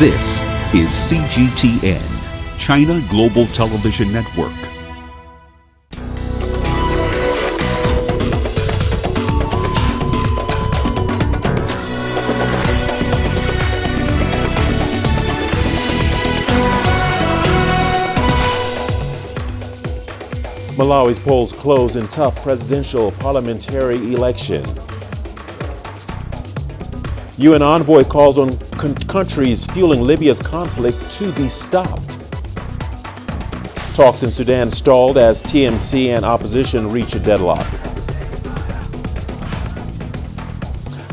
This is CGTN, China Global Television Network. Malawi's polls close in tough presidential parliamentary election. UN envoy calls on countries fueling Libya's conflict to be stopped. Talks in Sudan stalled as TMC and opposition reach a deadlock.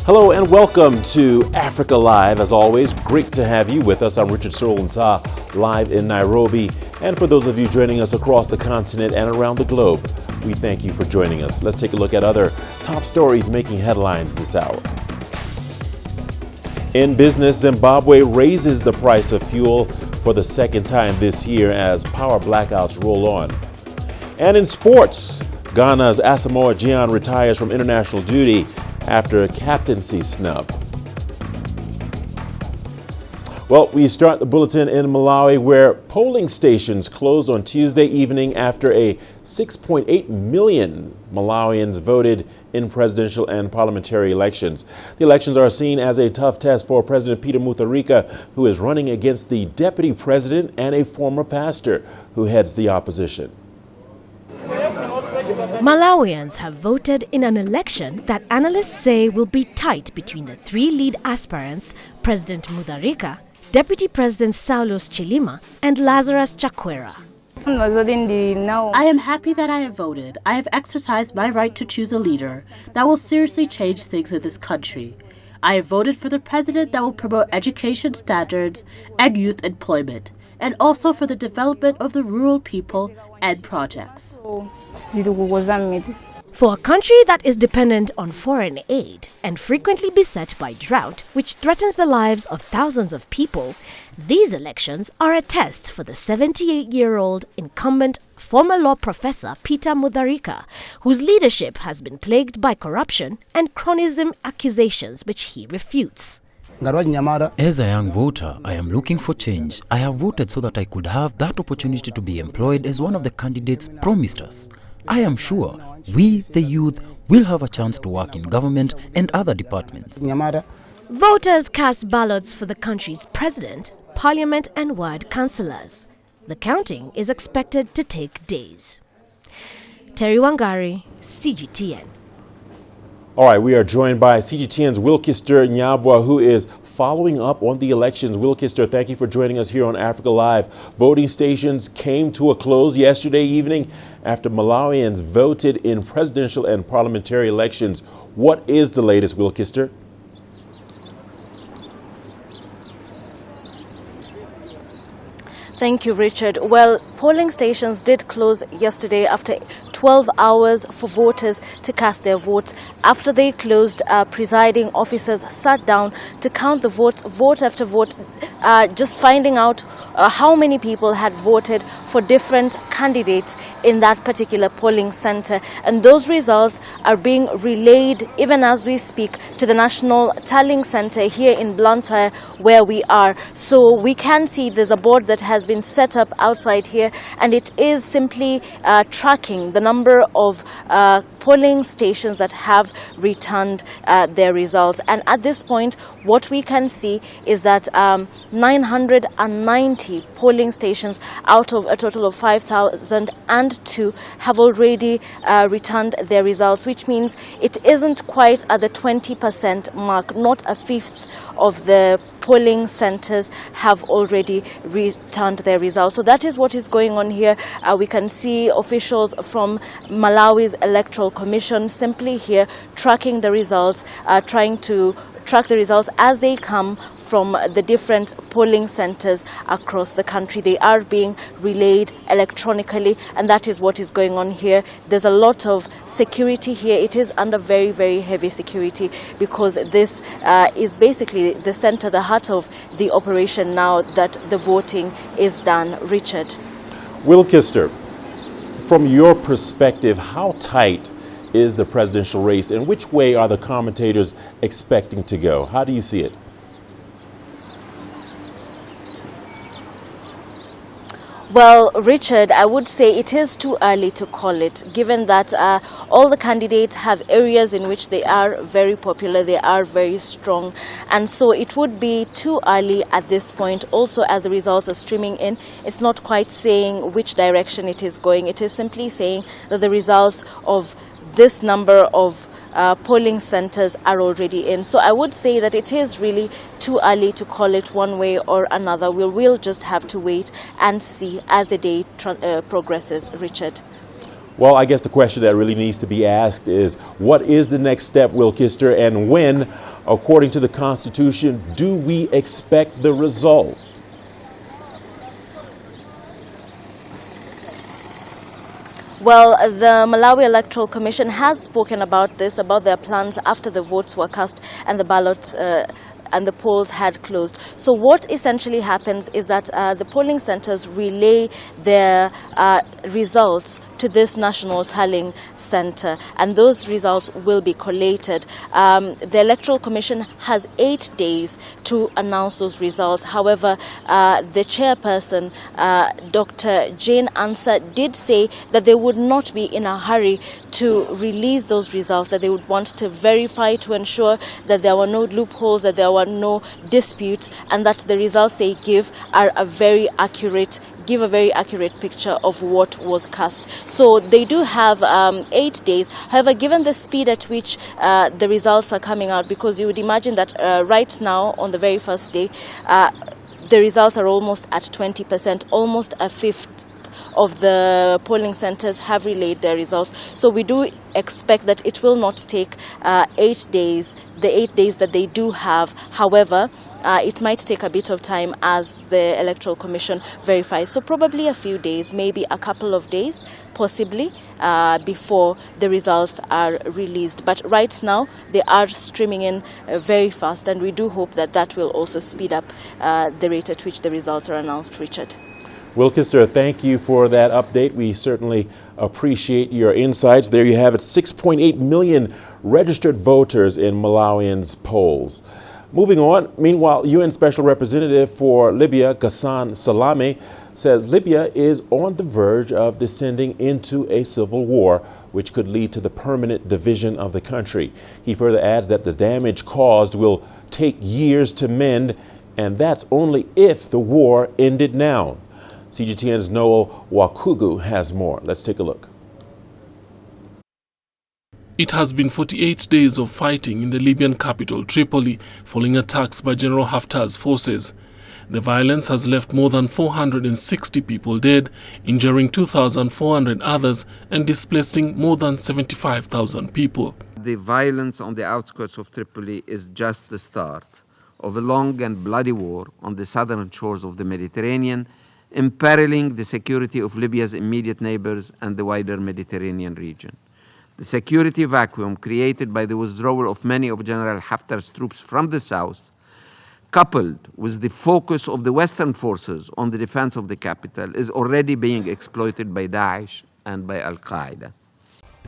Hello and welcome to Africa Live. As always, great to have you with us. I'm Richard Nta, live in Nairobi. And for those of you joining us across the continent and around the globe, we thank you for joining us. Let's take a look at other top stories making headlines this hour. In business, Zimbabwe raises the price of fuel for the second time this year as power blackouts roll on. And in sports, Ghana's Asamoah Gyan retires from international duty after a captaincy snub. Well, we start the bulletin in Malawi, where polling stations closed on Tuesday evening after a 6.8 million Malawians voted in presidential and parliamentary elections. The elections are seen as a tough test for President Peter Mutharika, who is running against the deputy president and a former pastor who heads the opposition. Malawians have voted in an election that analysts say will be tight between the three lead aspirants, President Mutharika, Deputy President Saulos Chilima, and Lazarus Chakwera. I am happy that I have voted. I have exercised my right to choose a leader that will seriously change things in this country. I have voted for the president that will promote education standards and youth employment, and also for the development of the rural people and projects. For a country that is dependent on foreign aid and frequently beset by drought, which threatens the lives of thousands of people, these elections are a test for the 78-year-old incumbent former law professor Peter Mutharika, whose leadership has been plagued by corruption and cronyism accusations which he refutes. As a young voter, I am looking for change. I have voted so that I could have that opportunity to be employed as one of the candidates promised us. I am sure we, the youth, will have a chance to work in government and other departments. Voters cast ballots for the country's president, parliament and ward councillors. The counting is expected to take days. Terry Wangari, CGTN. All right, we are joined by CGTN's Wilkister Nyabwa, who is following up on the elections. Wilkister, thank you for joining us here on Africa Live. Voting stations came to a close yesterday evening after Malawians voted in presidential and parliamentary elections. What is the latest, Wilkister? Thank you, Richard. Well, polling stations did close yesterday after 12 hours for voters to cast their votes. After they closed, presiding officers sat down to count the votes, vote after vote, just finding out how many people had voted for different candidates in that particular polling center. And those results are being relayed, even as we speak, to the National Tallying Center here in Blantyre, where we are. So we can see there's a board that has been set up outside here, and it is simply tracking the number of polling stations that have returned their results. And at this point, what we can see is that 990 polling stations out of a total of 5,002 have already returned their results, which means it isn't quite at the 20% mark. Not a fifth of the polling centers have already returned their results. So that is what is going on here. We can see officials from Malawi's Electoral Commission simply here tracking the results, trying to track the results as they come from the different polling centers across the country. They are being relayed electronically, and that is what is going on here. There's a lot of security here. It is under very, very heavy security because this is basically the center, the heart of the operation now that the voting is done. Richard. Wilkister, from your perspective, how tight is the presidential race, and which way are the commentators expecting to go? How do you see it? Well, Richard, I would say it is too early to call it, given that all the candidates have areas in which they are very popular, they are very strong, and so it would be too early at this point. Also, as the results are streaming in, it's not quite saying which direction it is going. It is simply saying that the results of this number of polling centers are already in. So I would say that it is really too early to call it one way or another. We'll just have to wait and see as the day progresses, Richard. Well, I guess the question that really needs to be asked is, what is the next step, Will Kister, and when, according to the Constitution, do we expect the results? Well, the Malawi Electoral Commission has spoken about this, about their plans after the votes were cast and the ballot and the polls had closed. So what essentially happens is that the polling centers relay their results to this national tallying center, and those results will be collated. The Electoral Commission has 8 days to announce those results. However, the chairperson, Dr. Jane Nta, did say that they would not be in a hurry to release those results, that they would want to verify to ensure that there were no loopholes, that there were no disputes, and that the results they give are a very accurate picture of what was cast. So they do have 8 days. However, given the speed at which the results are coming out, because you would imagine that right now on the very first day, the results are almost at 20%, almost a fifth of the polling centers have relayed their results. So we do expect that it will not take 8 days, the 8 days that they do have. However, it might take a bit of time as the Electoral Commission verifies. So probably a few days, maybe a couple of days, possibly, before the results are released. But right now, they are streaming in very fast, and we do hope that that will also speed up the rate at which the results are announced, Richard. Will Kister, thank you for that update. We certainly appreciate your insights. There you have it, 6.8 million registered voters in Malawians' polls. Moving on, meanwhile, UN Special Representative for Libya, Ghassan Salame, says Libya is on the verge of descending into a civil war, which could lead to the permanent division of the country. He further adds that the damage caused will take years to mend, and that's only if the war ended now. CGTN's Noel Wakugu has more. Let's take a look. It has been 48 days of fighting in the Libyan capital, Tripoli, following attacks by General Haftar's forces. The violence has left more than 460 people dead, injuring 2,400 others and displacing more than 75,000 people. The violence on the outskirts of Tripoli is just the start of a long and bloody war on the southern shores of the Mediterranean, imperiling the security of Libya's immediate neighbors and the wider Mediterranean region. The security vacuum created by the withdrawal of many of General Haftar's troops from the south, coupled with the focus of the Western forces on the defense of the capital, is already being exploited by Daesh and by Al-Qaeda.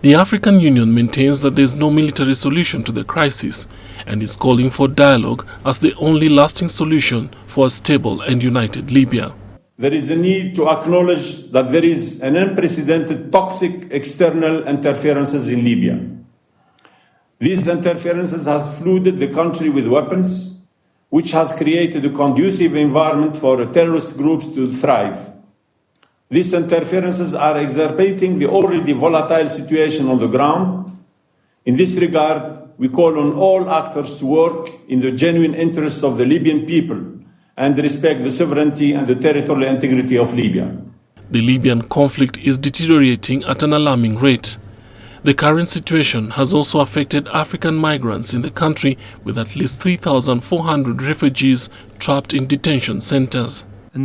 The African Union maintains that there is no military solution to the crisis and is calling for dialogue as the only lasting solution for a stable and united Libya. There is a need to acknowledge that there is an unprecedented toxic external interferences in Libya. These interferences has flooded the country with weapons, which has created a conducive environment for terrorist groups to thrive. These interferences are exacerbating the already volatile situation on the ground. In this regard, we call on all actors to work in the genuine interests of the Libyan people and respect the sovereignty and the territorial integrity of Libya. The Libyan conflict is deteriorating at an alarming rate. The current situation has also affected African migrants in the country, with at least 3,400 refugees trapped in detention centers. The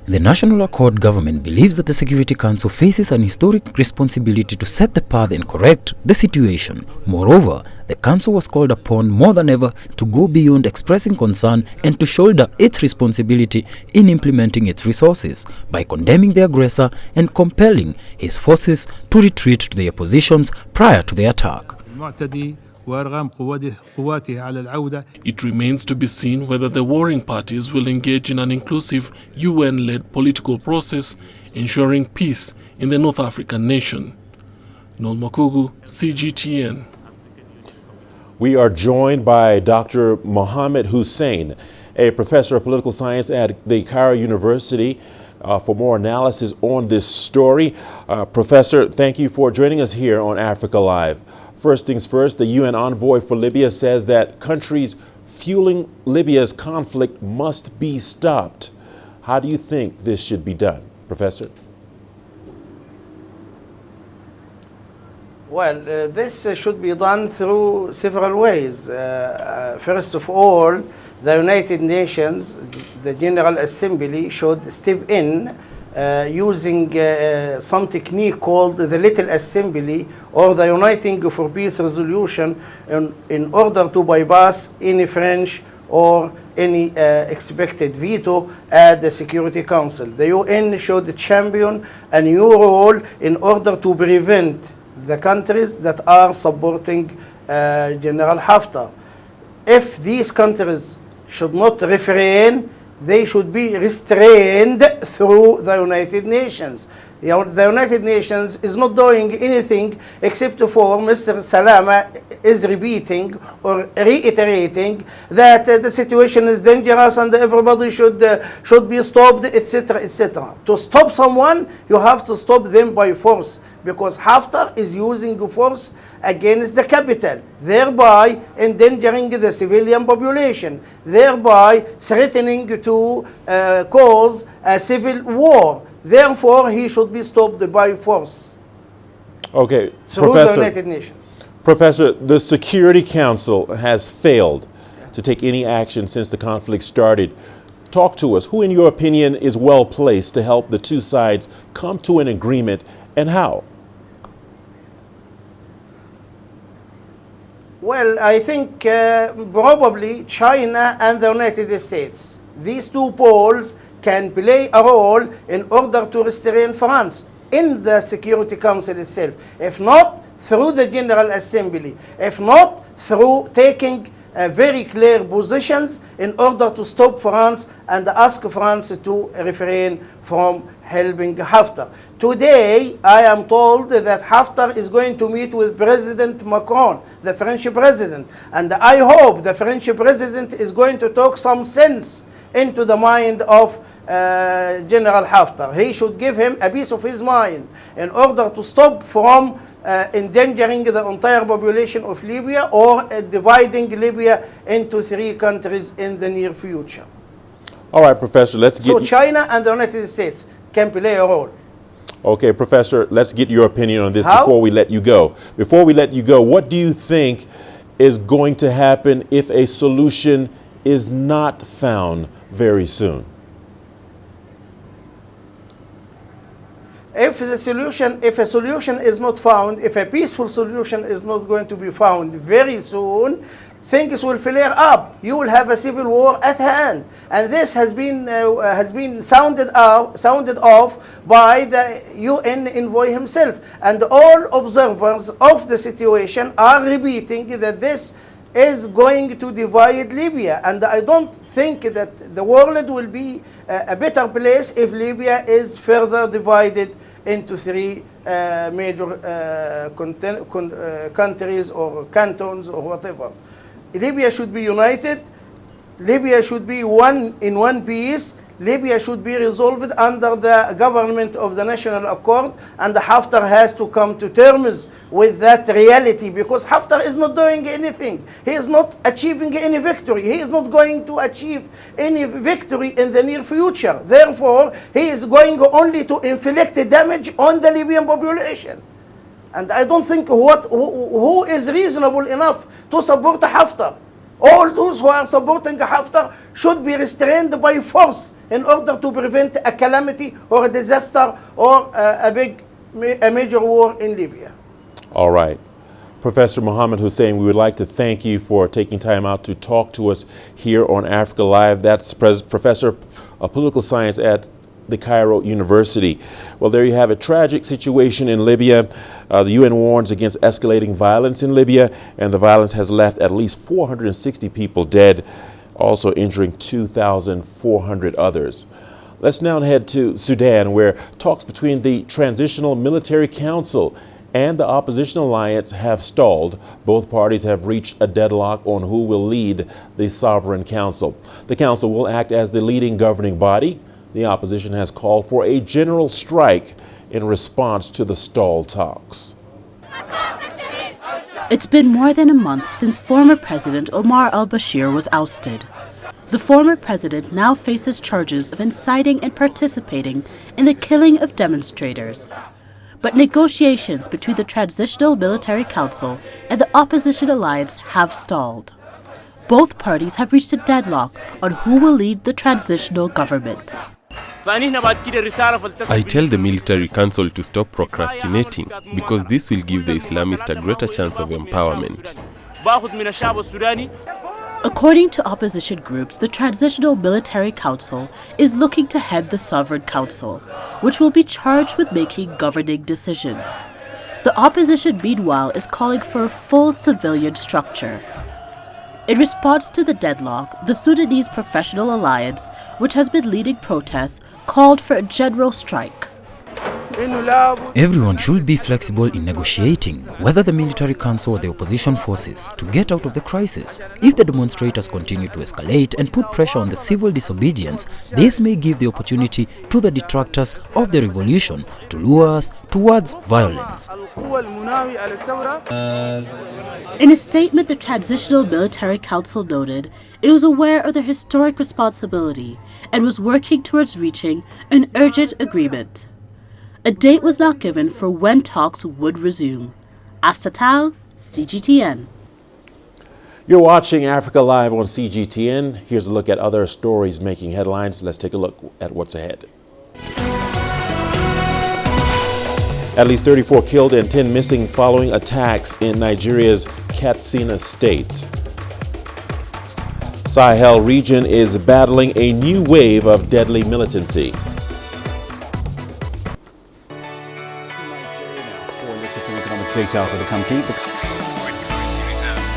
National Accord government believes that the Security Council faces an historic responsibility to set the path and correct the situation. Moreover, the Council was called upon more than ever to go beyond expressing concern and to shoulder its responsibility in implementing its resources by condemning the aggressor and compelling his forces to retreat to their positions prior to the attack. وأرغام قواته على العودة. It remains to be seen whether the warring parties will engage in an inclusive UN-led political process ensuring peace in the North African nation. Noel Makugu, CGTN. We are joined by Dr. Mohammed Hussein, a professor of political science at the Cairo University, for more analysis on this story. Professor, thank you for joining us here on Africa Live. First things first, the UN envoy for Libya says that countries fueling Libya's conflict must be stopped. How do you think this should be done, Professor? Well, this should be done through several ways. First of all, the United Nations, the General Assembly, should step in using some technique called the Little Assembly or the Uniting for Peace Resolution in order to bypass any French or any expected veto at the Security Council. The UN should champion a new role in order to prevent the countries that are supporting General Haftar. If these countries should not refrain, they should be restrained through the United Nations. The United Nations is not doing anything except for Mr. Salama is repeating or reiterating that the situation is dangerous and everybody should be stopped, etc., etc. To stop someone, you have to stop them by force, because Haftar is using force against the capital, thereby endangering the civilian population, thereby threatening to cause a civil war. Therefore, he should be stopped by force. Okay, through the United Nations. Professor, the Security Council has failed to take any action since the conflict started. Talk to us. Who, in your opinion, is well placed to help the two sides come to an agreement, and how? Well, I think probably China and the United States. These two poles can play a role in order to restrain France in the Security Council itself. If not, through the General Assembly. If not, through taking very clear positions in order to stop France and ask France to refrain from helping Haftar. Today, I am told that Haftar is going to meet with President Macron, the French president. And I hope the French president is going to talk some sense into the mind of General Haftar. He should give him a piece of his mind in order to stop from endangering the entire population of Libya or dividing Libya into three countries in the near future. All right, Professor, let's get... So China and the United States can play a role. Okay, Professor, let's get your opinion on this How? before we let you go. Before we let you go, what do you think is going to happen if a solution is not found very soon? If a solution is not found, if a peaceful solution is not going to be found very soon, things will flare up. You will have a civil war at hand, and this has been sounded off by the UN envoy himself. And all observers of the situation are repeating that this is going to divide Libya, and I don't think that the world will be a better place if Libya is further divided into three major countries or cantons or whatever. Libya should be united. Libya should be in one piece. Libya should be resolved under the government of the National Accord, and Haftar has to come to terms with that reality, because Haftar is not doing anything. He is not achieving any victory. He is not going to achieve any victory in the near future. Therefore, he is going only to inflict damage on the Libyan population. And I don't think who is reasonable enough to support Haftar. All those who are supporting Haftar should be restrained by force in order to prevent a calamity or a disaster or a major war in Libya. All right. Professor Mohammed Hussein, we would like to thank you for taking time out to talk to us here on Africa Live. That's Professor of Political Science at the Cairo University. Well, there you have a tragic situation in Libya. The UN warns against escalating violence in Libya, and the violence has left at least 460 people dead, also injuring 2,400 others. Let's now head to Sudan, where talks between the Transitional Military Council and the opposition alliance have stalled. Both parties have reached a deadlock on who will lead the Sovereign Council. The council will act as the leading governing body. The opposition has called for a general strike in response to the stalled talks. It's been more than a month since former President Omar al-Bashir was ousted. The former president now faces charges of inciting and participating in the killing of demonstrators. But negotiations between the Transitional Military Council and the opposition alliance have stalled. Both parties have reached a deadlock on who will lead the transitional government. I tell the military council to stop procrastinating because this will give the Islamists a greater chance of empowerment. According to opposition groups, the Transitional Military Council is looking to head the Sovereign Council, which will be charged with making governing decisions. The opposition, meanwhile, is calling for a full civilian structure. In response to the deadlock, the Sudanese Professional Alliance, which has been leading protests, called for a general strike. Everyone should be flexible in negotiating, whether the military council or the opposition forces, to get out of the crisis. If the demonstrators continue to escalate and put pressure on the civil disobedience, this may give the opportunity to the detractors of the revolution to lure us towards violence. In a statement, the Transitional Military Council noted it was aware of their historic responsibility and was working towards reaching an urgent agreement. A date was not given for when talks would resume. Astatal, CGTN. You're watching Africa Live on CGTN. Here's a look at other stories making headlines. Let's take a look at what's ahead. At least 34 killed and 10 missing following attacks in Nigeria's Katsina state. Sahel region is battling a new wave of deadly militancy. Data out of the country. The country's foreign currency reserves.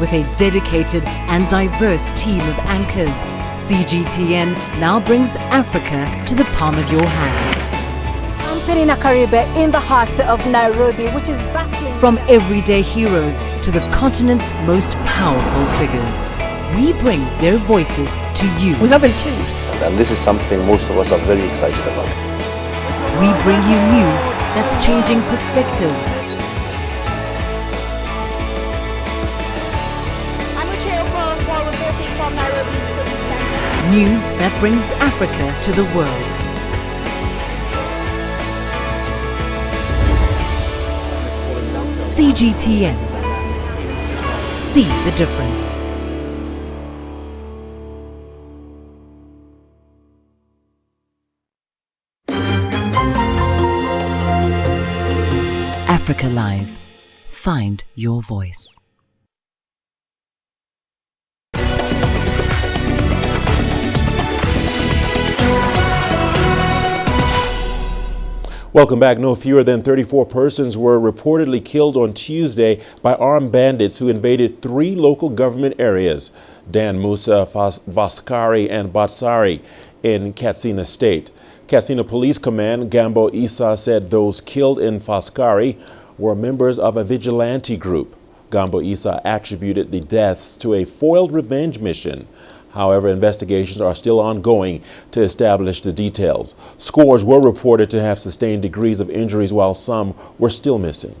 With a dedicated and diverse team of anchors, CGTN now brings Africa to the palm of your hand. I'm Perina Karibe in the heart of Nairobi, which is bustling. From everyday heroes to the continent's most powerful figures, we bring their voices to you. We haven't changed. And this is something most of us are very excited about. We bring you news that's changing perspectives. News that brings Africa to the world. CGTN. See the difference. Africa Live. Find your voice. Welcome back. No fewer than 34 persons were reportedly killed on Tuesday by armed bandits who invaded 3 local government areas, Dan Musa, Vaskari, and Batsari in Katsina State. Katsina Police Command Gambo Issa said those killed in Faskari were members of a vigilante group. Gambo Issa attributed the deaths to a foiled revenge mission. However, investigations are still ongoing to establish the details. Scores were reported to have sustained degrees of injuries while some were still missing.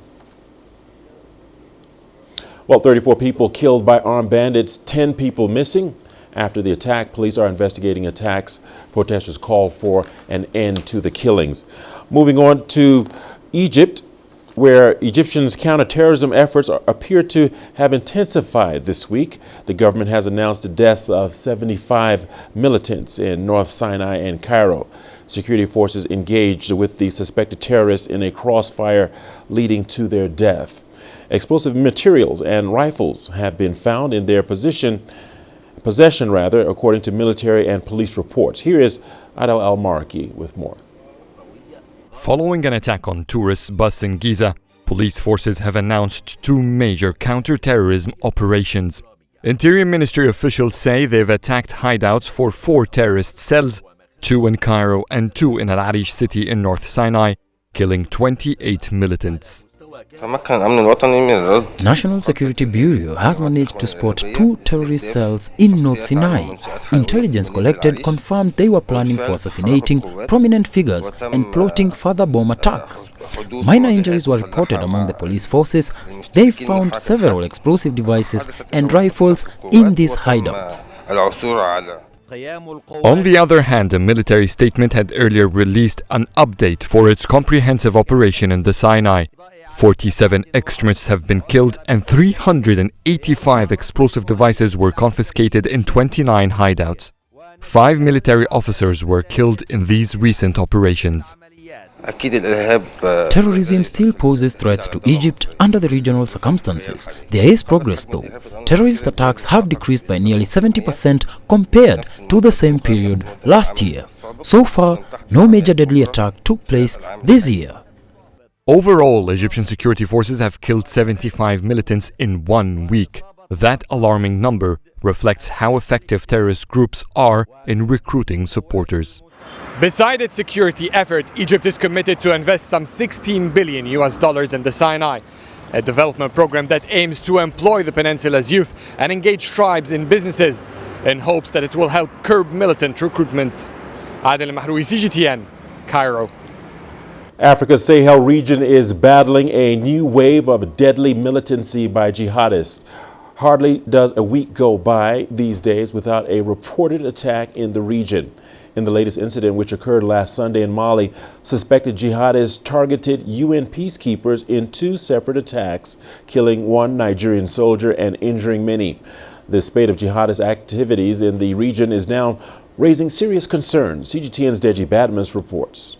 Well, 34 people killed by armed bandits, 10 people missing. After the attack, police are investigating attacks. Protesters call for an end to the killings. Moving on to Egypt, where Egyptians' counterterrorism efforts appear to have intensified this week. The government has announced the death of 75 militants in North Sinai and Cairo. Security forces engaged with the suspected terrorists in a crossfire leading to their death. Explosive materials and rifles have been found in their possession possession, according to military and police reports. Here is Adel Al-Marki with more. Following an attack on tourist bus in Giza, police forces have announced 2 major counter-terrorism operations. Interior Ministry officials say they've attacked hideouts for 4 terrorist cells, 2 in Cairo and 2 in Al-Arish city in North Sinai, killing 28 militants. National Security Bureau has managed to spot 2 terrorist cells in North Sinai. Intelligence collected confirmed they were planning for assassinating prominent figures and plotting further bomb attacks. Minor injuries were reported among the police forces. They found several explosive devices and rifles in these hideouts. On the other hand, a military statement had earlier released an update for its comprehensive operation in the Sinai. 47 extremists have been killed and 385 explosive devices were confiscated in 29 hideouts. 5 military officers were killed in these recent operations. Terrorism still poses threats to Egypt under the regional circumstances. There is progress though. Terrorist attacks have decreased by nearly 70% compared to the same period last year. So far, no major deadly attack took place this year. Overall, Egyptian security forces have killed 75 militants in 1 week. That alarming number reflects how effective terrorist groups are in recruiting supporters. Beside its security effort, Egypt is committed to invest some $16 billion in the Sinai, a development program that aims to employ the peninsula's youth and engage tribes in businesses in hopes that it will help curb militant recruitments. Adel Mahroui, CGTN, Cairo. Africa's Sahel region is battling a new wave of deadly militancy by jihadists. Hardly does a week go by these days without a reported attack in the region. In the latest incident, which occurred last Sunday in Mali, suspected jihadists targeted UN peacekeepers in 2 separate attacks, killing 1 Nigerian soldier and injuring many. The spate of jihadist activities in the region is now raising serious concerns. CGTN's Deji Badmus reports.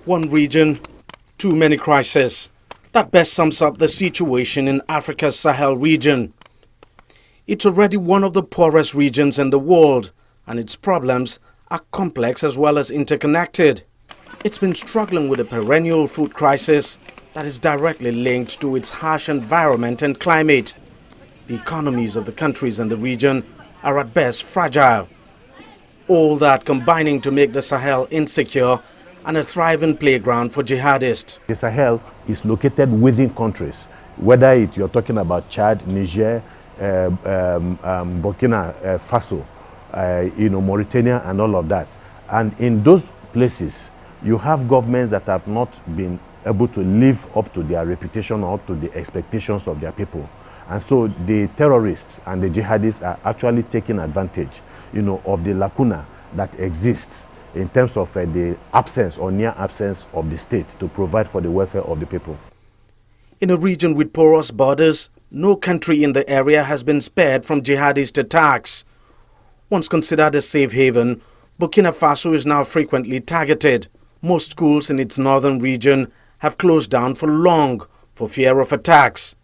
One region, too many crises. That best sums up the situation in Africa's Sahel region. It's already one of the poorest regions in the world, and its problems are complex as well as interconnected. It's been struggling with a perennial food crisis that is directly linked to its harsh environment and climate. The economies of the countries in the region are at best fragile. All that combining to make the Sahel insecure and a thriving playground for jihadists. The Sahel is located within countries, whether you're talking about Chad, Niger, Burkina Faso, Mauritania and all of that. And in those places, you have governments that have not been able to live up to their reputation or up to the expectations of their people. And so the terrorists and the jihadists are actually taking advantage, of the lacuna that exists in terms of the absence or near absence of the state to provide for the welfare of the people. In a region with porous borders, no country in the area has been spared from jihadist attacks. Once considered a safe haven, Burkina Faso is now frequently targeted. Most schools in its northern region have closed down for long for fear of attacks.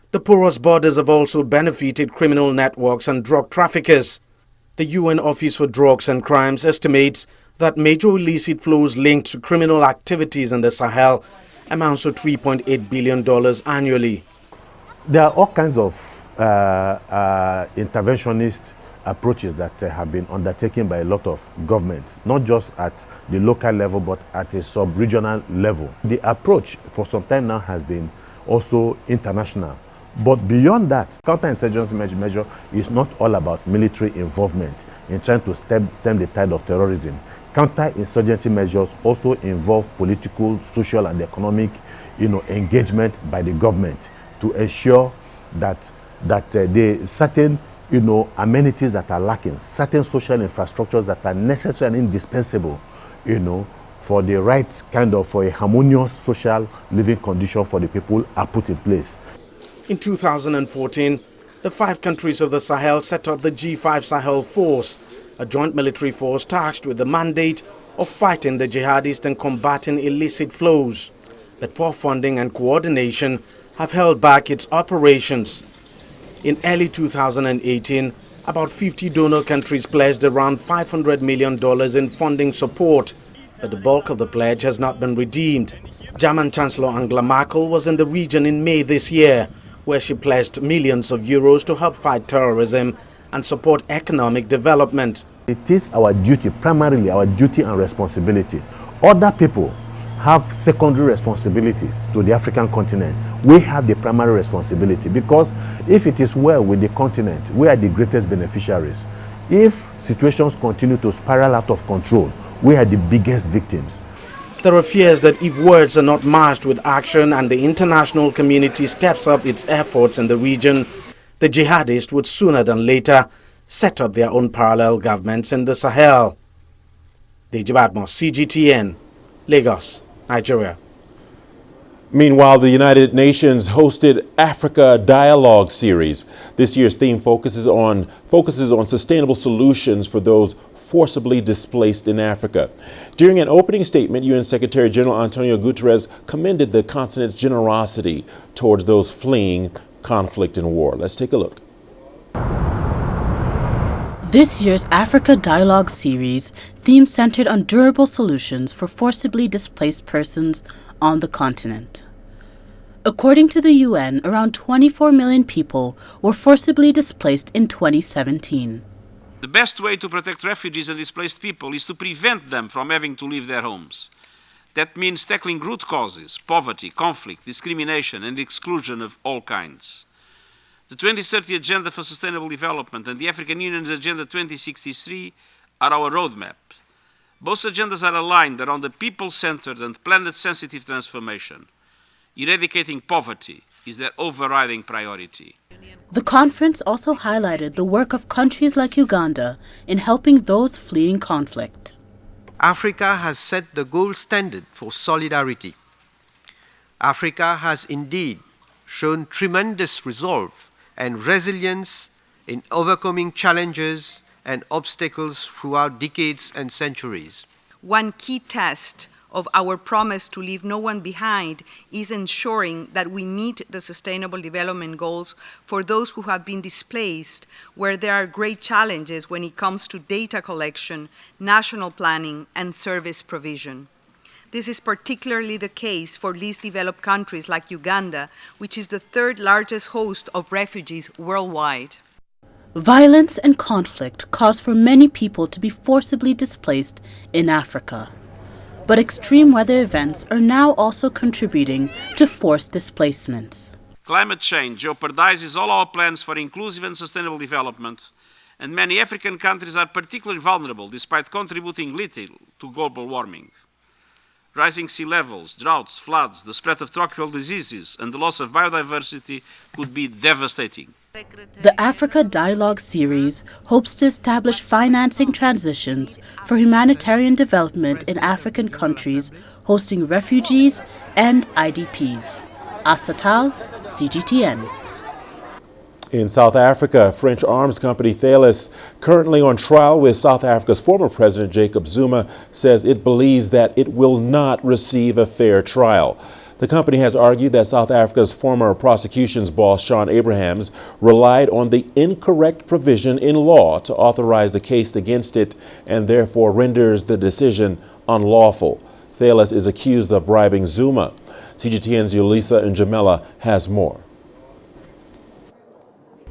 The porous borders have also benefited criminal networks and drug traffickers. The UN Office for Drugs and Crimes estimates that major illicit flows linked to criminal activities in the Sahel amounts to $3.8 billion annually. There are all kinds of interventionist approaches that have been undertaken by a lot of governments, not just at the local level, but at a sub-regional level. The approach for some time now has been also international. But beyond that, counterinsurgency measure is not all about military involvement in trying to stem the tide of terrorism. Counterinsurgency measures also involve political, social, and economic, engagement by the government to ensure that the certain, amenities that are lacking, certain social infrastructures that are necessary and indispensable, for the right for a harmonious social living condition for the people are put in place. In 2014, the 5 countries of the Sahel set up the G5 Sahel Force, a joint military force tasked with the mandate of fighting the jihadists and combating illicit flows. But poor funding and coordination have held back its operations. In early 2018, About 50 donor countries pledged around $500 million in funding support, but the bulk of the pledge has not been redeemed. German Chancellor Angela Merkel was in the region in May this year, where she pledged millions of euros to help fight terrorism and support economic development. It is our duty, primarily our duty and responsibility. Other people have secondary responsibilities to the African continent. We have the primary responsibility, because if it is well with the continent, we are the greatest beneficiaries. If situations continue to spiral out of control, we are the biggest victims. There are fears that if words are not matched with action and the international community steps up its efforts in the region, the jihadists would sooner than later set up their own parallel governments in the Sahel. Deji Badmos, CGTN, Lagos, Nigeria. Meanwhile, the United Nations hosted Africa Dialogue series. This year's theme focuses on sustainable solutions for those forcibly displaced in Africa. During an opening statement, UN Secretary General Antonio Guterres commended the continent's generosity towards those fleeing conflict and war. Let's take a look. This year's Africa Dialogue series theme centered on durable solutions for forcibly displaced persons on the continent. According to the UN, around 24 million people were forcibly displaced in 2017. The best way to protect refugees and displaced people is to prevent them from having to leave their homes. That means tackling root causes: poverty, conflict, discrimination, and exclusion of all kinds. The 2030 Agenda for Sustainable Development and the African Union's Agenda 2063 are our roadmap. Both agendas are aligned around the people-centered and planet-sensitive transformation. Eradicating poverty is their overriding priority. The conference also highlighted the work of countries like Uganda in helping those fleeing conflict. Africa has set the gold standard for solidarity. Africa has indeed shown tremendous resolve and resilience in overcoming challenges and obstacles throughout decades and centuries. One key test of our promise to leave no one behind is ensuring that we meet the Sustainable Development Goals for those who have been displaced, where there are great challenges when it comes to data collection, national planning, and service provision. This is particularly the case for least developed countries like Uganda, which is the third largest host of refugees worldwide. Violence and conflict cause for many people to be forcibly displaced in Africa. But extreme weather events are now also contributing to forced displacements. Climate change jeopardizes all our plans for inclusive and sustainable development, and many African countries are particularly vulnerable despite contributing little to global warming. Rising sea levels, droughts, floods, the spread of tropical diseases, and the loss of biodiversity could be devastating. The Africa Dialogue series hopes to establish financing transitions for humanitarian development in African countries hosting refugees and IDPs. Astatal, CGTN. In South Africa, French arms company Thales, currently on trial with South Africa's former president Jacob Zuma, says it believes that it will not receive a fair trial. The company has argued that South Africa's former prosecutions boss, Sean Abrahams, relied on the incorrect provision in law to authorize the case against it and therefore renders the decision unlawful. Thales is accused of bribing Zuma. CGTN's Yulisa Njamela has more.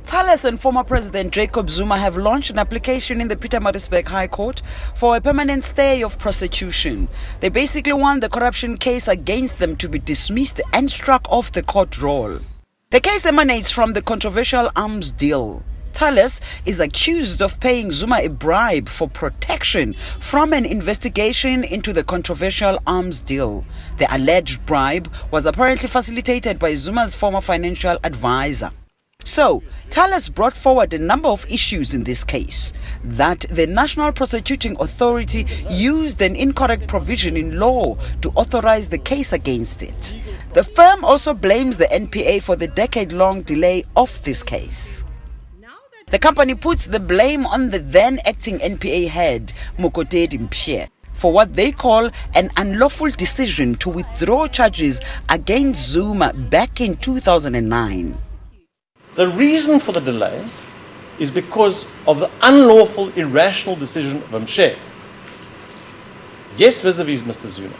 Thales and former President Jacob Zuma have launched an application in the Pietermaritzburg High Court for a permanent stay of prosecution. They basically want the corruption case against them to be dismissed and struck off the court roll. The case emanates from the controversial arms deal. Thales is accused of paying Zuma a bribe for protection from an investigation into the controversial arms deal. The alleged bribe was apparently facilitated by Zuma's former financial advisor. So, Thales brought forward a number of issues in this case. That the National Prosecuting Authority used an incorrect provision in law to authorize the case against it. The firm also blames the NPA for the decade-long delay of this case. The company puts the blame on the then acting NPA head, Mokotedi Mpshe, for what they call an unlawful decision to withdraw charges against Zuma back in 2009. The reason for the delay is because of the unlawful, irrational decision of Mshe. Yes, vis-a-vis Mr. Zuma.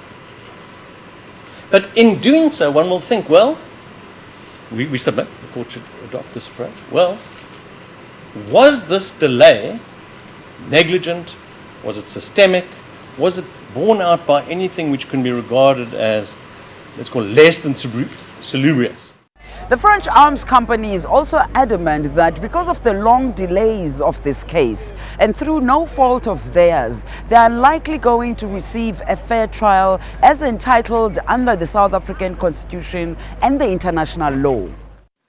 But in doing so, one will think, well, we submit, the court should adopt this approach. Well, was this delay negligent? Was it systemic? Was it borne out by anything which can be regarded as, let's call it, less than salubrious? The French arms company is also adamant that because of the long delays of this case and through no fault of theirs, they are likely going to receive a fair trial as entitled under the South African Constitution and the international law.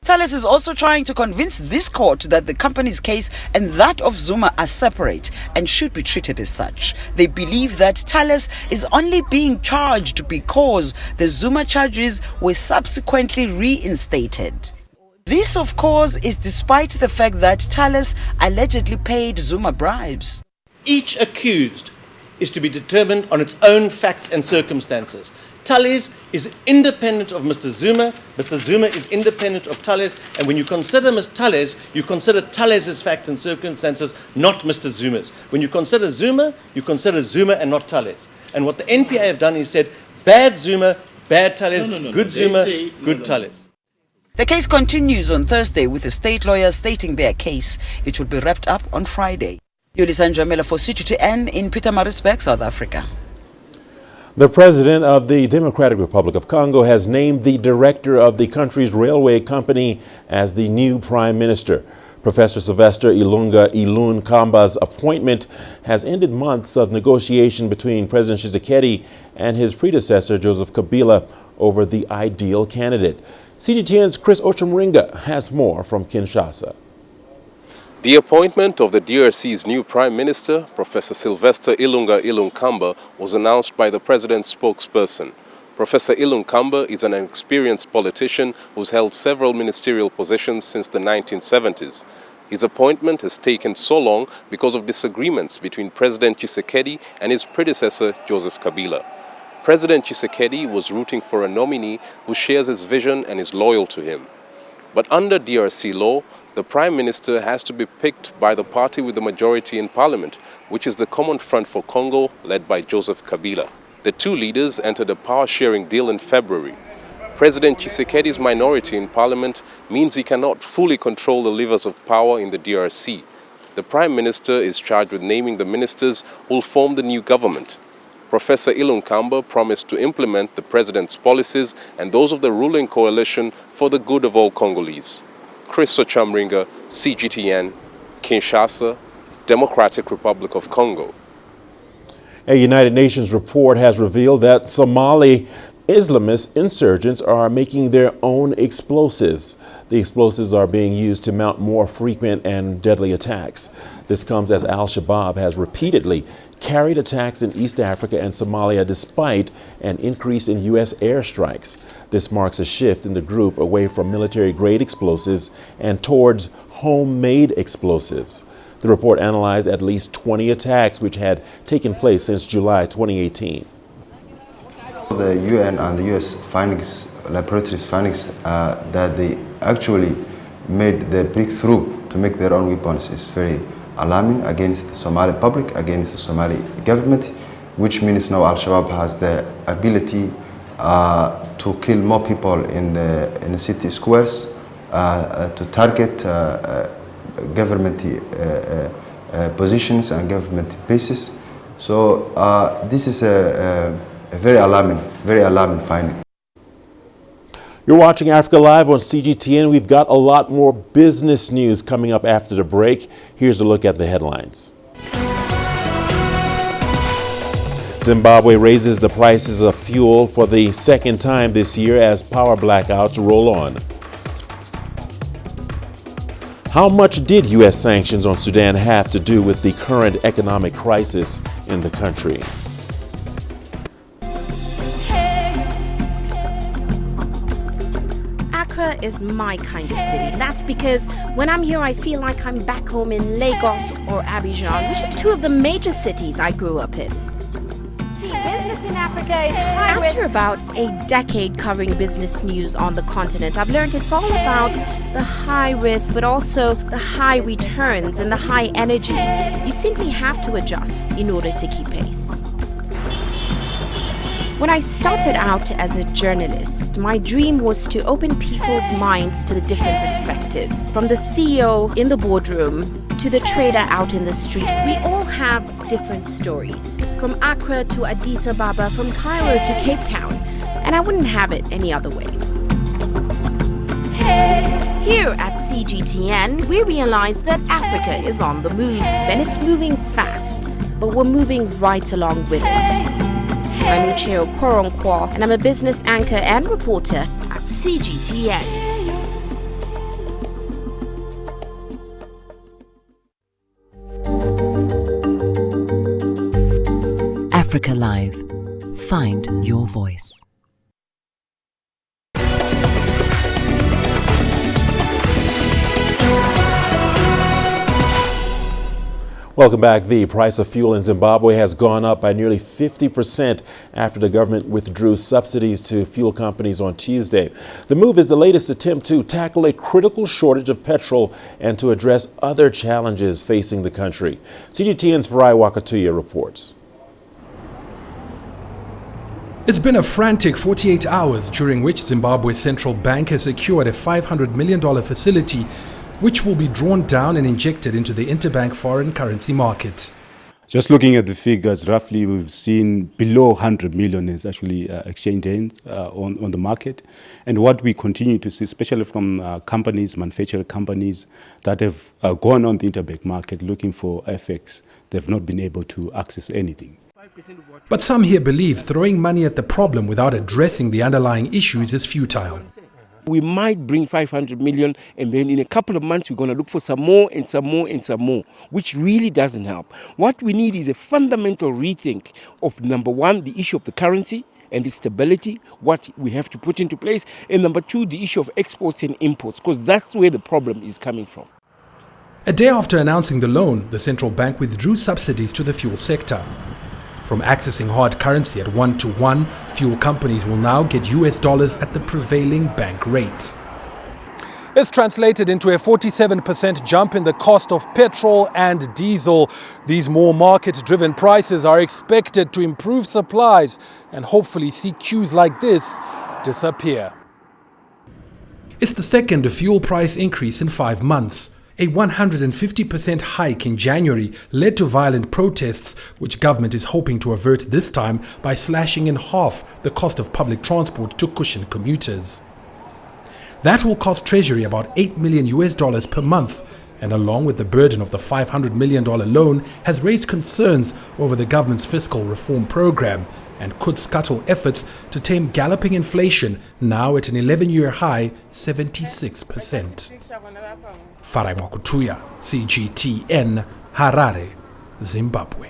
Thales is also trying to convince this court that the company's case and that of Zuma are separate and should be treated as such. They believe that Thales is only being charged because the Zuma charges were subsequently reinstated. This, of course, is despite the fact that Thales allegedly paid Zuma bribes. Each accused is to be determined on its own facts and circumstances. Thales is independent of Mr. Zuma. Mr. Zuma is independent of Thales. And when you consider Mr. Thales, you consider Thales' facts and circumstances, not Mr. Zuma's. When you consider Zuma and not Thales. And what the NPA have done is said, bad Zuma, bad Thales, good Zuma, good Thales. The case continues on Thursday with the state lawyers stating their case. It will be wrapped up on Friday. Yulisan Jamela for CGTN in Pietermaritzburg, South Africa. The president of the Democratic Republic of Congo has named the director of the country's railway company as the new prime minister. Professor Sylvester Ilunga Kamba's appointment has ended months of negotiation between President Tshisekedi and his predecessor, Joseph Kabila, over the ideal candidate. CGTN's Chris Ochemringa has more from Kinshasa. The appointment of the DRC's new Prime Minister, Professor Sylvester Ilunga Kamba, was announced by the president's spokesperson. Professor Kamba is an experienced politician who's held several ministerial positions since the 1970s. His appointment has taken so long because of disagreements between President Tshisekedi and his predecessor, Joseph Kabila. President Tshisekedi was rooting for a nominee who shares his vision and is loyal to him. But under DRC law, the Prime Minister has to be picked by the party with the majority in parliament, which is the Common Front for Congo, led by Joseph Kabila. The two leaders entered a power-sharing deal in February. President Tshisekedi's minority in parliament means he cannot fully control the levers of power in the DRC. The Prime Minister is charged with naming the ministers who will form the new government. Professor Kamba promised to implement the president's policies and those of the ruling coalition for the good of all Congolese. Chris Ochemringa, CGTN, Kinshasa, Democratic Republic of Congo. A United Nations report has revealed that Somali Islamist insurgents are making their own explosives. The explosives are being used to mount more frequent and deadly attacks. This comes as Al-Shabaab has repeatedly carried attacks in East Africa and Somalia despite an increase in U.S. airstrikes. This marks a shift in the group away from military-grade explosives and towards homemade explosives. The report analyzed at least 20 attacks which had taken place since July 2018. The UN and the US findings, laboratories findings, that they actually made the breakthrough to make their own weapons is very alarming against the Somali public, against the Somali government, which means now Al-Shabaab has the ability to kill more people in the city squares, to target government positions and government bases. So this is a very alarming finding. You're watching Africa Live on CGTN. We've got a lot more business news coming up after the break. Here's a look at the headlines. Zimbabwe raises the prices of fuel for the second time this year as power blackouts roll on. How much did U.S. sanctions on Sudan have to do with the current economic crisis in the country? Accra is my kind of city. That's because when I'm here, I feel like I'm back home in Lagos or Abidjan, which are two of the major cities I grew up in. See, business business in Africa is high risk. After about a decade covering business news on the continent, I've learned it's all about the high risk, but also the high returns and the high energy. You simply have to adjust in order to keep pace. When I started out as a journalist, my dream was to open people's minds to the different perspectives. From the CEO in the boardroom to the trader out in the street, we all have different stories. From Accra to Addis Ababa, from Cairo to Cape Town. And I wouldn't have it any other way. Here at CGTN, we realize that Africa is on the move, and it's moving fast, but we're moving right along with it. I'm Ucheo Koronkwo, and I'm a business anchor and reporter at CGTN. AfricaLive. Find your voice. Welcome back. The price of fuel in Zimbabwe has gone up by nearly 50% after the government withdrew subsidies to fuel companies on Tuesday. The move is the latest attempt to tackle a critical shortage of petrol and to address other challenges facing the country. CGTN's Farai Wakatuya reports. It's been a frantic 48 hours during which Zimbabwe's central bank has secured a $500 million facility which will be drawn down and injected into the interbank foreign currency market. Just looking at the figures, roughly we've seen below 100 million is actually exchanged on the market. And what we continue to see, especially from companies, manufacturing companies that have gone on the interbank market looking for FX, they've not been able to access anything. But some here believe throwing money at the problem without addressing the underlying issues is futile. We might bring 500 million and then in a couple of months we're going to look for some more and some more and some more, which really doesn't help. What we need is a fundamental rethink of, number one, the issue of the currency and its stability, what we have to put into place, and number two, the issue of exports and imports, because that's where the problem is coming from. A day after announcing the loan, the central bank withdrew subsidies to the fuel sector. From accessing hard currency at 1-to-1, fuel companies will now get US dollars at the prevailing bank rate. It's translated into a 47% jump in the cost of petrol and diesel. These more market-driven prices are expected to improve supplies and hopefully see queues like this disappear. It's the second fuel price increase in 5 months. A 150% hike in January led to violent protests, which government is hoping to avert this time by slashing in half the cost of public transport to cushion commuters. That will cost Treasury about $8 million per month, and along with the burden of the $500 million loan, has raised concerns over the government's fiscal reform program and could scuttle efforts to tame galloping inflation, now at an 11-year high, 76%. Farai Wakatuya, CGTN, Harare, Zimbabwe.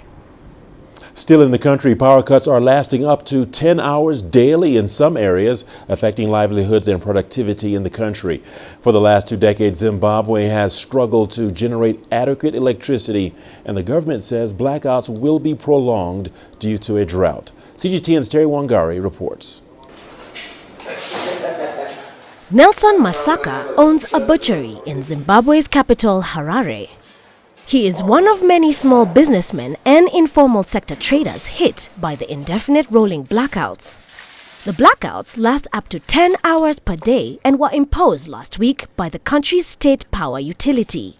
Still in the country, power cuts are lasting up to 10 hours daily in some areas, affecting livelihoods and productivity in the country. For the last 2 decades, Zimbabwe has struggled to generate adequate electricity, and the government says blackouts will be prolonged due to a drought. CGTN's Terry Wangari reports. Nelson Masaka owns a butchery in Zimbabwe's capital, Harare. He is one of many small businessmen and informal sector traders hit by the indefinite rolling blackouts. The blackouts last up to 10 hours per day and were imposed last week by the country's state power utility.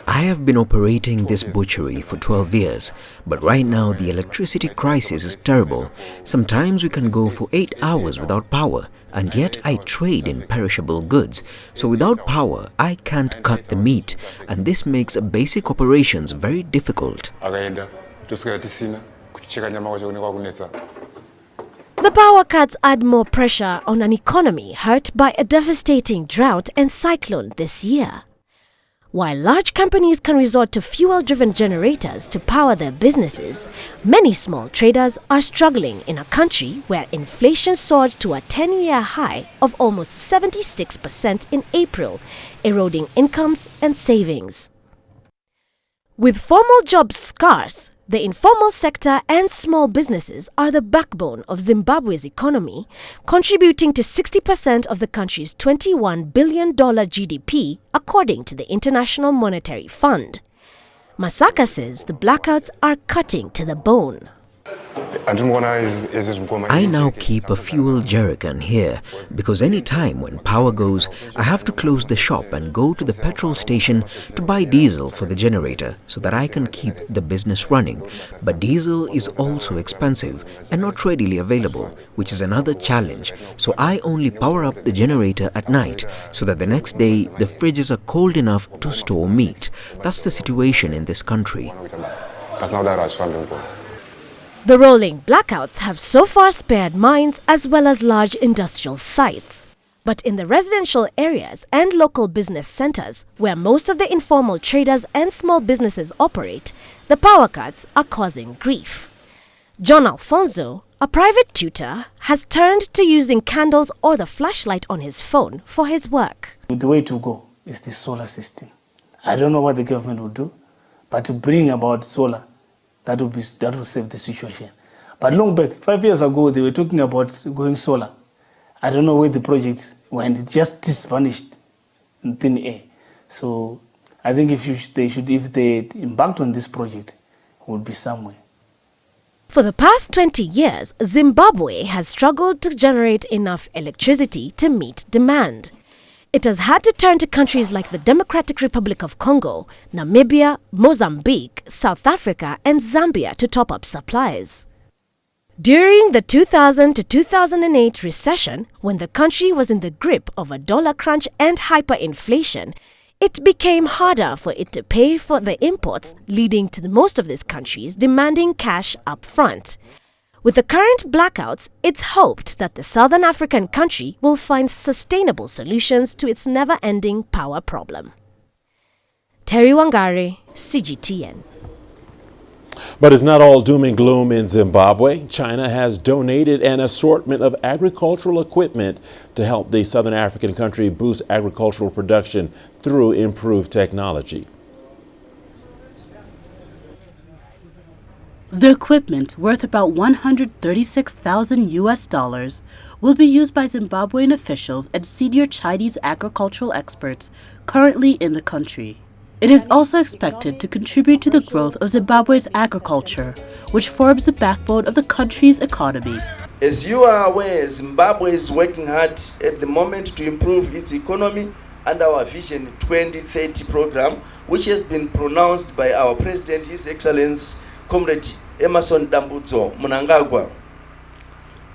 I have been operating this butchery for 12 years, but right now the electricity crisis is terrible. Sometimes we can go for 8 hours without power, and yet I trade in perishable goods. So without power, I can't cut the meat, and this makes basic operations very difficult. The power cuts add more pressure on an economy hurt by a devastating drought and cyclone this year. While large companies can resort to fuel-driven generators to power their businesses, many small traders are struggling in a country where inflation soared to a 10-year high of almost 76% in April, eroding incomes and savings. With formal jobs scarce, the informal sector and small businesses are the backbone of Zimbabwe's economy, contributing to 60% of the country's $21 billion GDP, according to the International Monetary Fund. Masaka says the blackouts are cutting to the bone. I now keep a fuel jerrycan here because any time when power goes, I have to close the shop and go to the petrol station to buy diesel for the generator so that I can keep the business running. But diesel is also expensive and not readily available, which is another challenge. So I only power up the generator at night so that the next day the fridges are cold enough to store meat. That's the situation in this country. The rolling blackouts have so far spared mines as well as large industrial sites. But in the residential areas and local business centers, where most of the informal traders and small businesses operate, the power cuts are causing grief. John Alfonso, a private tutor, has turned to using candles or the flashlight on his phone for his work. The way to go is the solar system. I don't know what the government will do, but to bring about solar, that will save the situation. But long back, 5 years ago, they were talking about going solar. I don't know where the project went. It just vanished in thin air. So I think if they embarked on this project, it would be somewhere. For the past 20 years, Zimbabwe has struggled to generate enough electricity to meet demand. It has had to turn to countries like the Democratic Republic of Congo, Namibia, Mozambique, South Africa and Zambia to top up supplies. During the 2000 to 2008 recession, when the country was in the grip of a dollar crunch and hyperinflation, it became harder for it to pay for the imports, leading to most of these countries demanding cash up front. With the current blackouts, it's hoped that the Southern African country will find sustainable solutions to its never-ending power problem. Terry Wangari, CGTN. But it's not all doom and gloom in Zimbabwe. China has donated an assortment of agricultural equipment to help the Southern African country boost agricultural production through improved technology. The equipment, worth about $136,000, will be used by Zimbabwean officials and senior Chinese agricultural experts currently in the country. It is also expected to contribute to the growth of Zimbabwe's agriculture, which forms the backbone of the country's economy. As you are aware, Zimbabwe is working hard at the moment to improve its economy under our Vision 2030 program, which has been pronounced by our President, His Excellency Comrade Emerson Dambudzo Mnangagwa.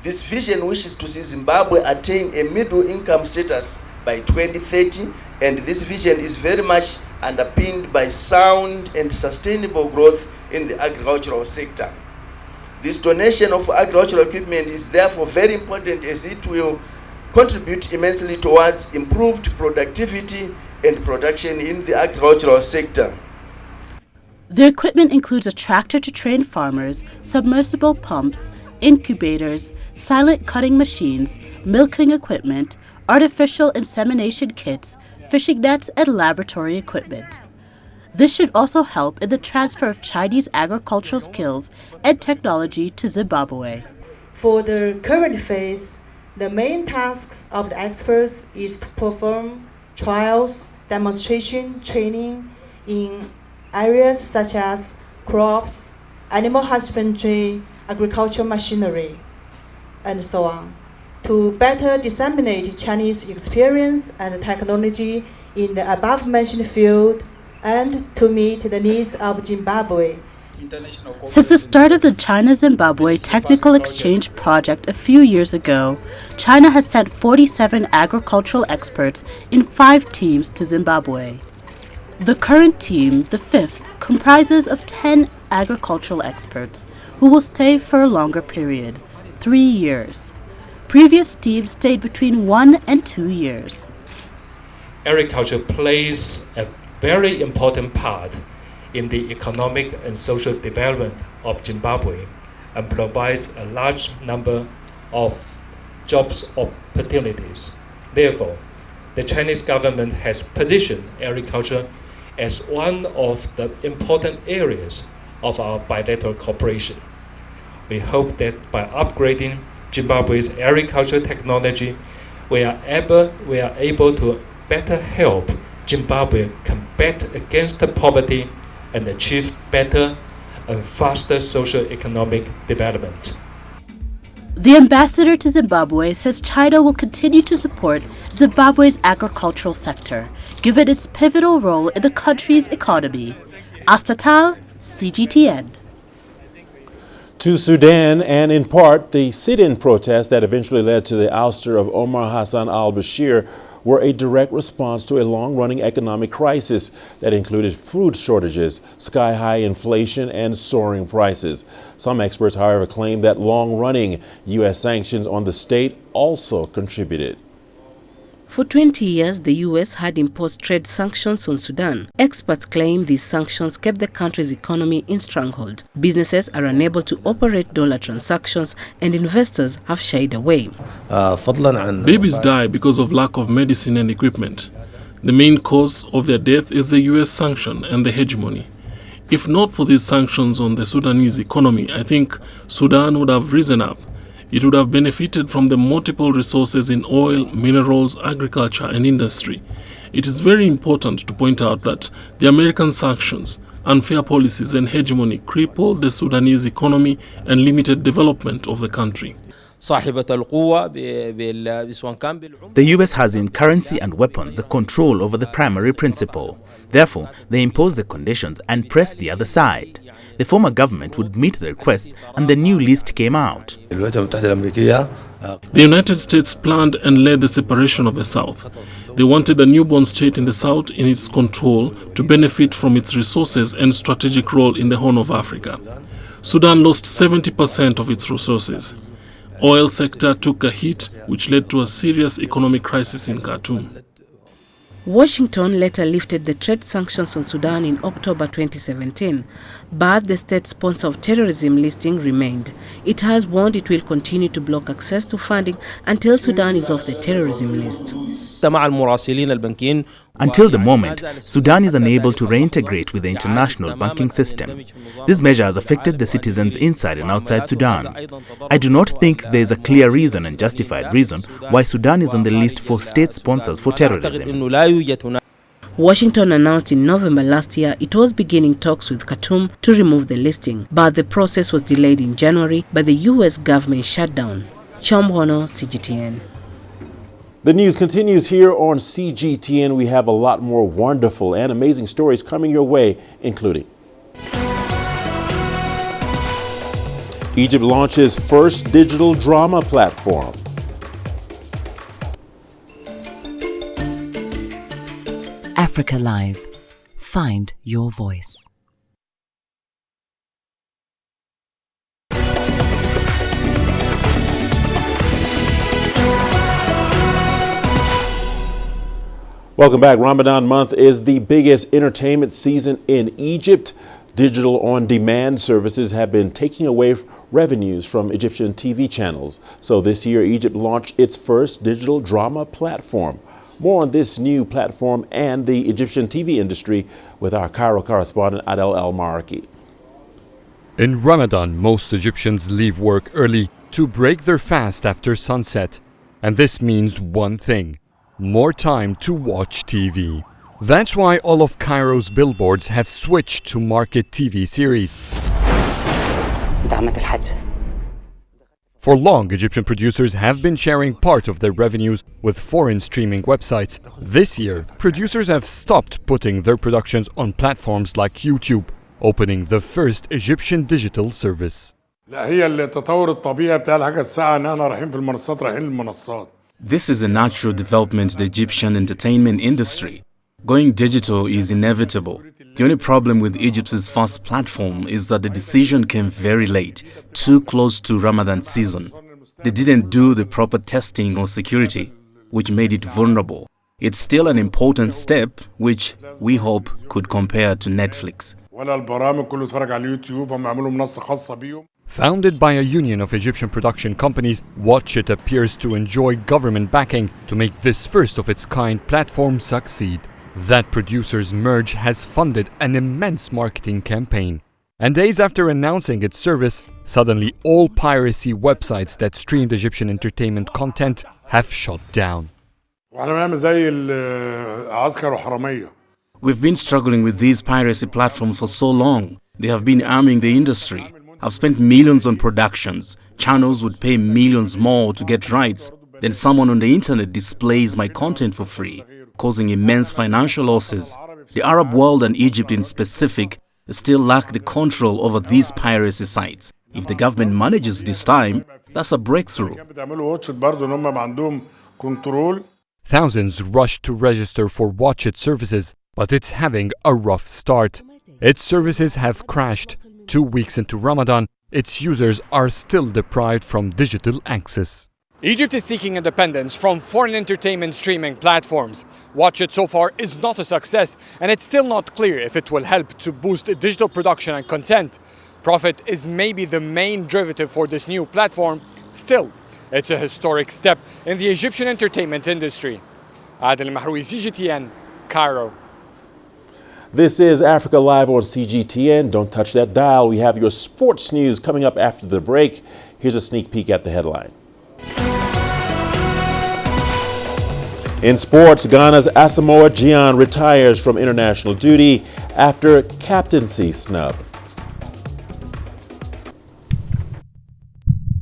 This vision wishes to see Zimbabwe attain a middle income status by 2030, and this vision is very much underpinned by sound and sustainable growth in the agricultural sector. This donation of agricultural equipment is therefore very important, as it will contribute immensely towards improved productivity and production in the agricultural sector. The equipment includes a tractor to train farmers, submersible pumps, incubators, silent cutting machines, milking equipment, artificial insemination kits, fishing nets, and laboratory equipment. This should also help in the transfer of Chinese agricultural skills and technology to Zimbabwe. For the current phase, the main task of the experts is to perform trials, demonstration, training in areas such as crops, animal husbandry, agricultural machinery, and so on, to better disseminate Chinese experience and technology in the above-mentioned field and to meet the needs of Zimbabwe. Since the start of the China-Zimbabwe Technical Exchange Project a few years ago, China has sent 47 agricultural experts in 5 teams to Zimbabwe. The current team, the 5th, comprises of 10 agricultural experts who will stay for a longer period, 3 years. Previous teams stayed between 1 and 2 years. Agriculture plays a very important part in the economic and social development of Zimbabwe and provides a large number of jobs opportunities. Therefore, the Chinese government has positioned agriculture as one of the important areas of our bilateral cooperation. We hope that by upgrading Zimbabwe's agricultural technology, we are able to better help Zimbabwe combat against poverty and achieve better and faster socio-economic development. The ambassador to Zimbabwe says China will continue to support Zimbabwe's agricultural sector, given its pivotal role in the country's economy. Astatal, CGTN. To Sudan, and in part, the sit-in protests that eventually led to the ouster of Omar Hassan al-Bashir were a direct response to a long-running economic crisis that included food shortages, sky-high inflation, and soaring prices. Some experts, however, claim that long-running U.S. sanctions on the state also contributed. For 20 years, the U.S. had imposed trade sanctions on Sudan. Experts claim these sanctions kept the country's economy in stranglehold. Businesses are unable to operate dollar transactions, and investors have shied away. Babies die because of lack of medicine and equipment. The main cause of their death is the U.S. sanction and the hegemony. If not for these sanctions on the Sudanese economy, I think Sudan would have risen up. It would have benefited from the multiple resources in oil, minerals, agriculture, and industry. It is very important to point out that the American sanctions, unfair policies, and hegemony crippled the Sudanese economy and limited development of the country. The US has in currency and weapons the control over the primary principle. Therefore, they impose the conditions and press the other side. The former government would meet the request and the new list came out. The United States planned and led the separation of the South. They wanted a newborn state in the South in its control to benefit from its resources and strategic role in the Horn of Africa. Sudan lost 70% of its resources. Oil sector took a hit, which led to a serious economic crisis in Khartoum. Washington later lifted the trade sanctions on Sudan in October 2017, but the state sponsor of terrorism listing remained. It has warned it will continue to block access to funding until Sudan is off the terrorism list. Until the moment, Sudan is unable to reintegrate with the international banking system. This measure has affected the citizens inside and outside Sudan. I do not think there is a clear reason and justified reason why Sudan is on the list for state sponsors for terrorism. Washington announced in November last year it was beginning talks with Khartoum to remove the listing, but the process was delayed in January by the U.S. government shutdown. Chomhono, CGTN. The news continues here on CGTN. We have a lot more wonderful and amazing stories coming your way, including Egypt launches first digital drama platform. AfricaLive. Find your voice. Welcome back. Ramadan month is the biggest entertainment season in Egypt. Digital on-demand services have been taking away revenues from Egyptian TV channels. So this year, Egypt launched its first digital drama platform. More on this new platform and the Egyptian TV industry with our Cairo correspondent Adel El-Maraki. In Ramadan, most Egyptians leave work early to break their fast after sunset. And this means one thing: more time to watch TV. That's why all of Cairo's billboards have switched to market TV series. For long, Egyptian producers have been sharing part of their revenues with foreign streaming websites. This year, producers have stopped putting their productions on platforms like YouTube, opening the first Egyptian digital service. This is a natural development in the Egyptian entertainment industry. Going digital is inevitable. The only problem with Egypt's first platform is that the decision came very late, too close to Ramadan season. They didn't do the proper testing on security, which made it vulnerable. It's still an important step, which we hope could compare to Netflix. Founded by a union of Egyptian production companies, Watch It appears to enjoy government backing to make this first of its kind platform succeed. That producers merge has funded an immense marketing campaign. And days after announcing its service, suddenly all piracy websites that streamed Egyptian entertainment content have shut down. We've been struggling with these piracy platforms for so long. They have been arming the industry. I've spent millions on productions. Channels would pay millions more to get rights. Then someone on the internet displays my content for free, causing immense financial losses. The Arab world and Egypt in specific still lack the control over these piracy sites. If the government manages this time, that's a breakthrough. Thousands rushed to register for Watch It services, but it's having a rough start. Its services have crashed. 2 weeks into Ramadan, its users are still deprived from digital access. Egypt is seeking independence from foreign entertainment streaming platforms. Watch It so far is not a success, and it's still not clear if it will help to boost digital production and content. Profit is maybe the main derivative for this new platform. Still, it's a historic step in the Egyptian entertainment industry. Adel Mahroui, CGTN, Cairo. This is Africa Live on CGTN. Don't touch that dial. We have your sports news coming up after the break. Here's a sneak peek at the headline. In sports, Ghana's Asamoah Gyan retires from international duty after captaincy snub.